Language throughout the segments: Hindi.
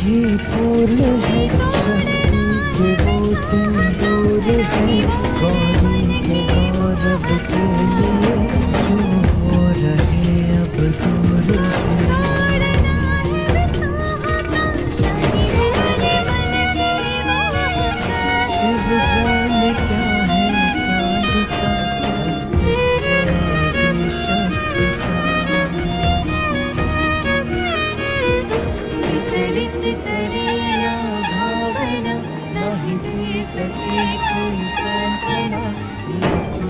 ही पूर्ण है, शक्ति के वो सिंदूर है, गौरी के गौरव के लिए जो हो रहे अब दूर है। शिव जाने क्या है काल का आदि शक्ति का। विचलित करे ना भावना, नहीं दे सके कोई सांत्वना।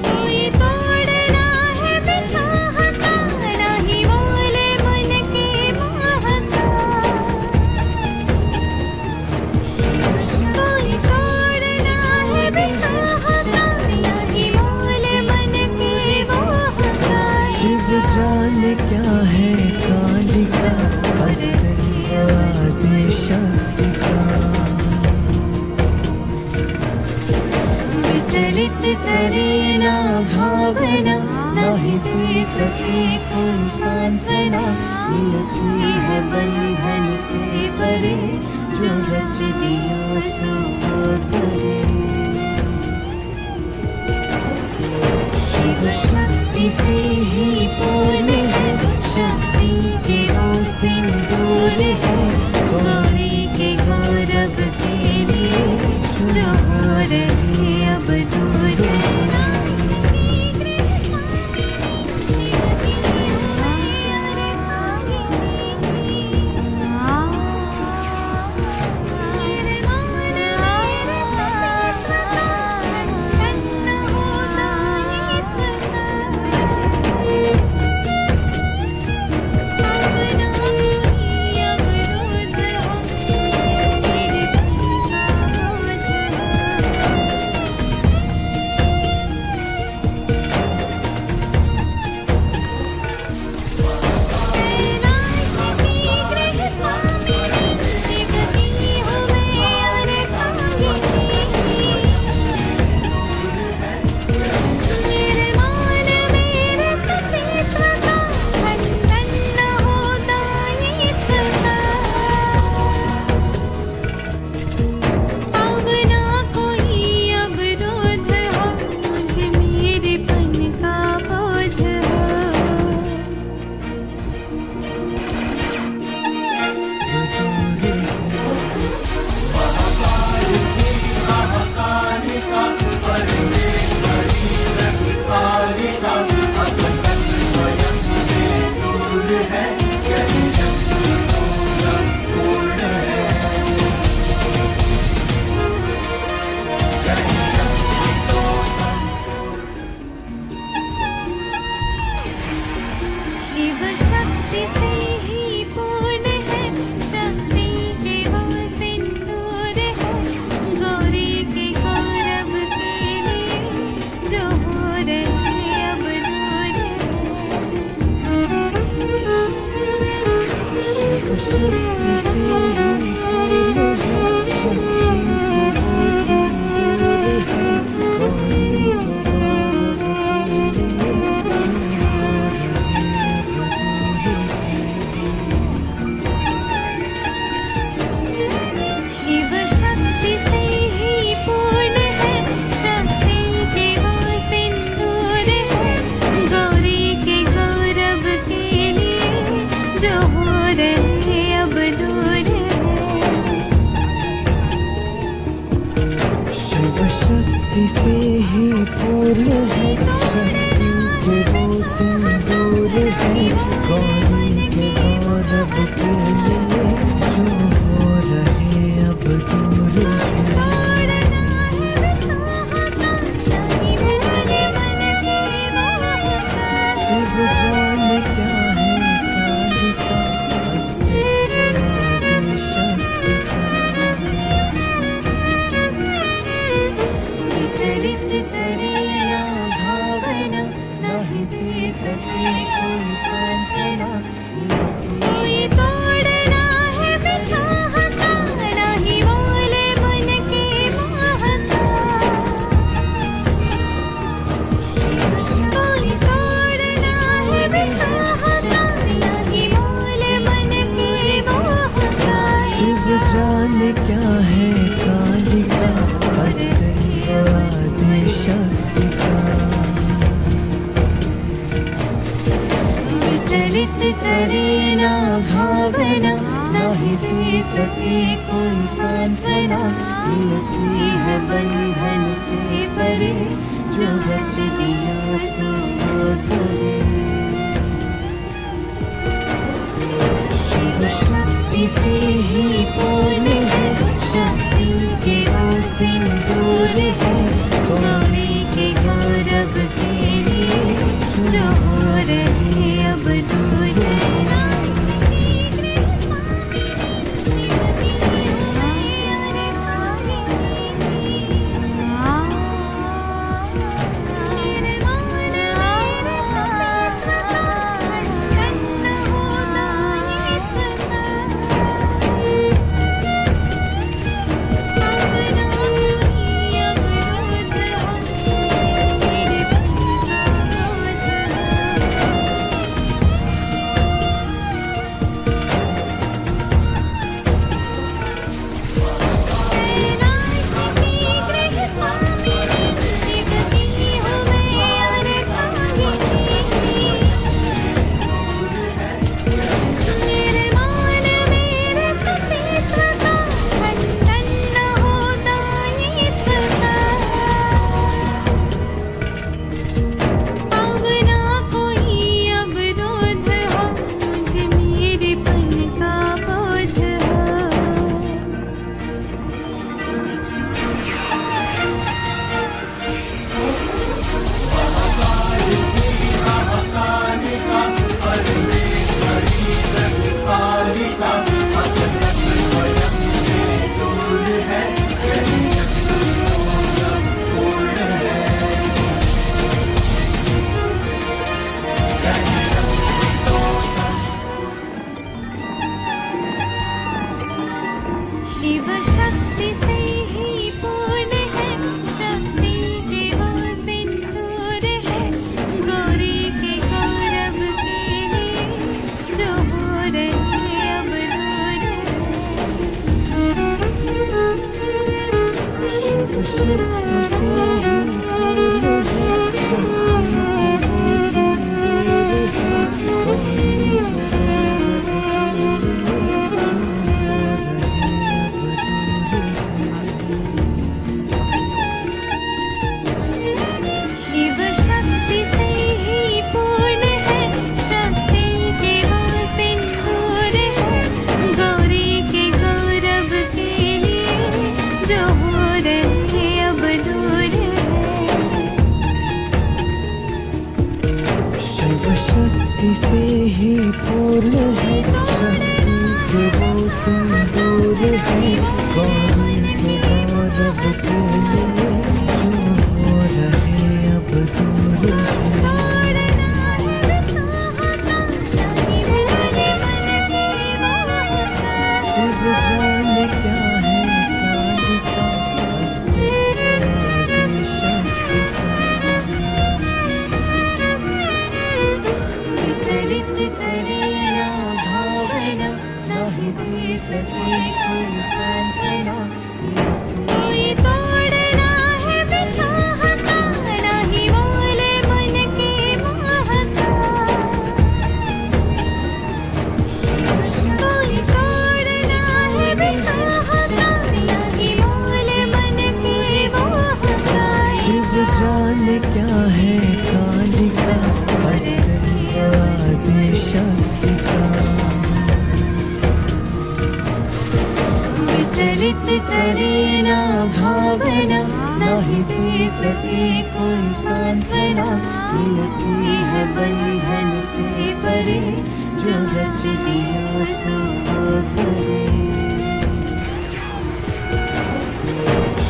कोई तोड़ना है बेचाहता, नहीं बोले मन के महता। कोई तोड़ना है बेचाहता, नहीं बोले मन के महता। शिव जाने क्या है कालिका, अस्त्र आदि शक्ति का। विचलित करे ना भावना, नहीं दे सके कोई सांत्वना। नियति है बंधन से परे, जो रच दिया सो वो करे। शिव शक्ति से ही पूर्ण है, शक्ति के वो सिंदूर है, गौरी के गौरव के लिए जो हो रहे अब दूर है। शिव शक्ति से ही पूर्ण है, शक्ति के वो सिंदूर है, गौरी के गौरव के लिए जो हो रहे अब दूर शिव शक्ति से ही पूर्ण है, शक्ति के वो सिंदूर है, गौरी के गौरव के लिए जो हो रहे अब दूर है। शिव शक्ति से ही पूर्ण है, शक्ति के वो सिंदूर है, गौरी के गौरव के लिए जो हो रहे अब दूर है। शिव जाने क्या है कालिका, अस्त्र आदि शक्ति का। विचलित करे ना भावना, विचलित करे ना भावना, नहीं दे सके कोई सांत्वना। नियति है बंधन से परे, जो रच दिया सो करे। शिव शक्ति से ही पूर्ण है, शक्ति के वो सिंदूर है। गौरी के गौरव के लिए जो हो रहे अब दूर है। शिव शक्ति से ही पूर्ण है, शक्ति के वो सिंदूर है। गौरी के गौरव के लिए जो हो रहे अब दूर से ही पूर्ण है, शक्ति के वो सिंदूर है। गौरी के गौरव के लिए जो हो रहे अब दूर है। शिव जाने क्या है कालिका, आदि शक्ति करे ना भावना, नहीं दे सके कोई सांत्वना। कोई तोड़ना है बिछाहता, नहीं बोले मन के महका। कोई तोड़ना है बिछाहता, नहीं बोले मन के महका। शिव जाने क्या है कालिका, शक्ति का विचलित करे ना भावना, नहीं दे सके कोई सांत्वना। नियति है बंधन से परे, जो रच दिया सो करे।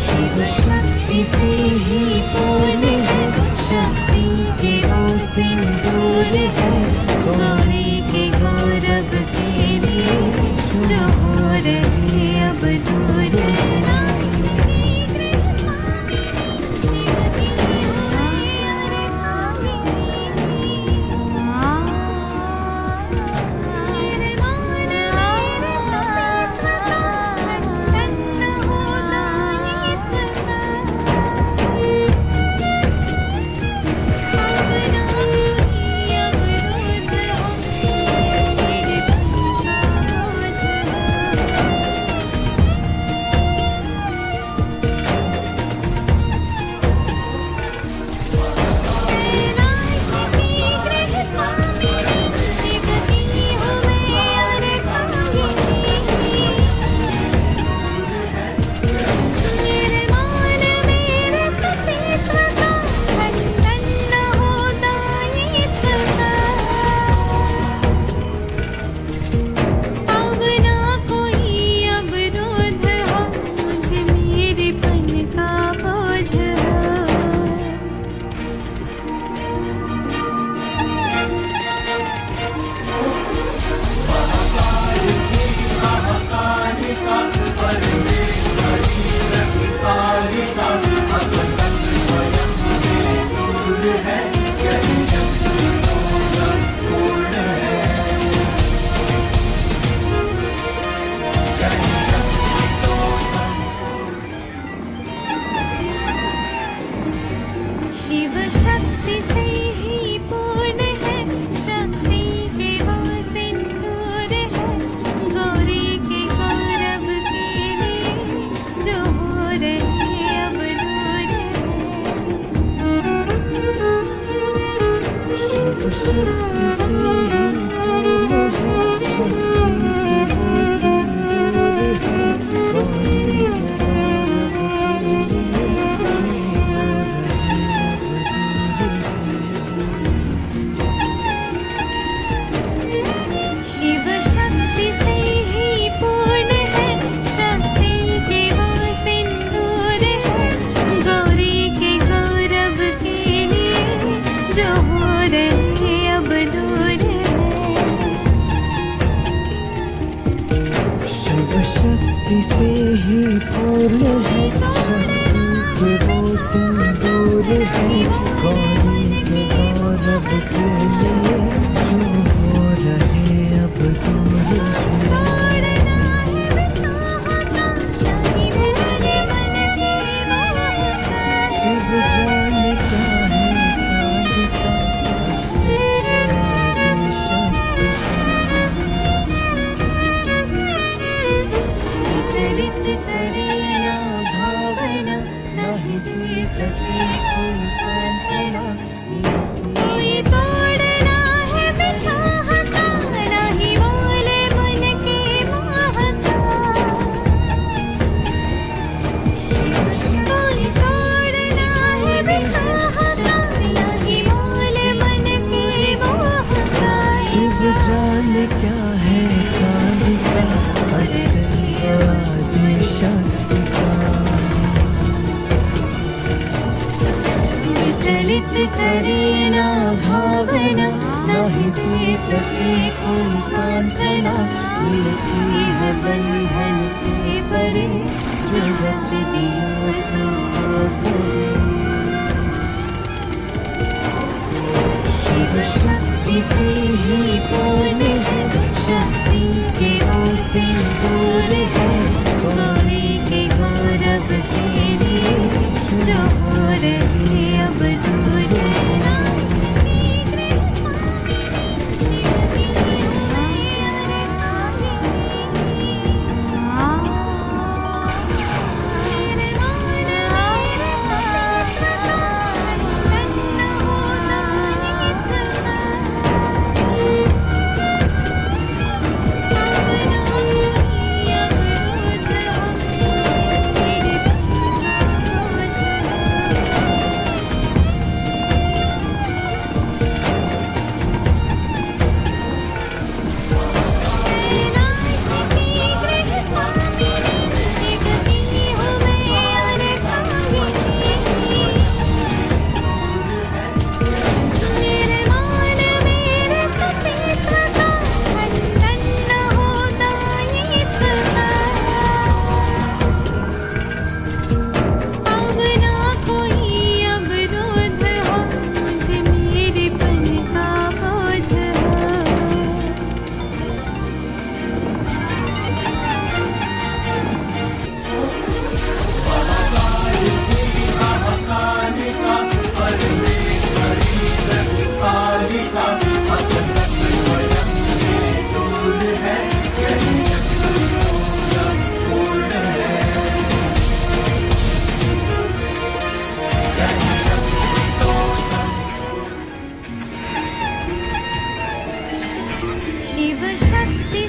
शिव शक्ति से ही पूर्ण है, शक्ति के वो सिंदूर है। गौरी के गौरव के लिए जो हो रहे अब दूर है। से ही पूर्ण है, शक्ति के वो सिंदूर है, गौरी के गौरव के लिए जो हो रहे अब दूर है। शिव जाने क्या है कोई तोड़ना है बिछाता, नहीं बोले मन के महता। कोई तोड़ना है बिछाता, नहीं बोले मन के महता। शिव जाने क्या है कालिका, आदि शक्ति का। विचलित करे ना भावना, नहीं दे सके कोई सांत्वना। मिलती है बंधन से परे, जो रच दिया सो करे। शिव शक्ति से ही पूर्ण है, शक्ति के वो सिंदूर है, गौरी के गौरव के लिए जो हो रहे अब दूर है। शिव शक्ति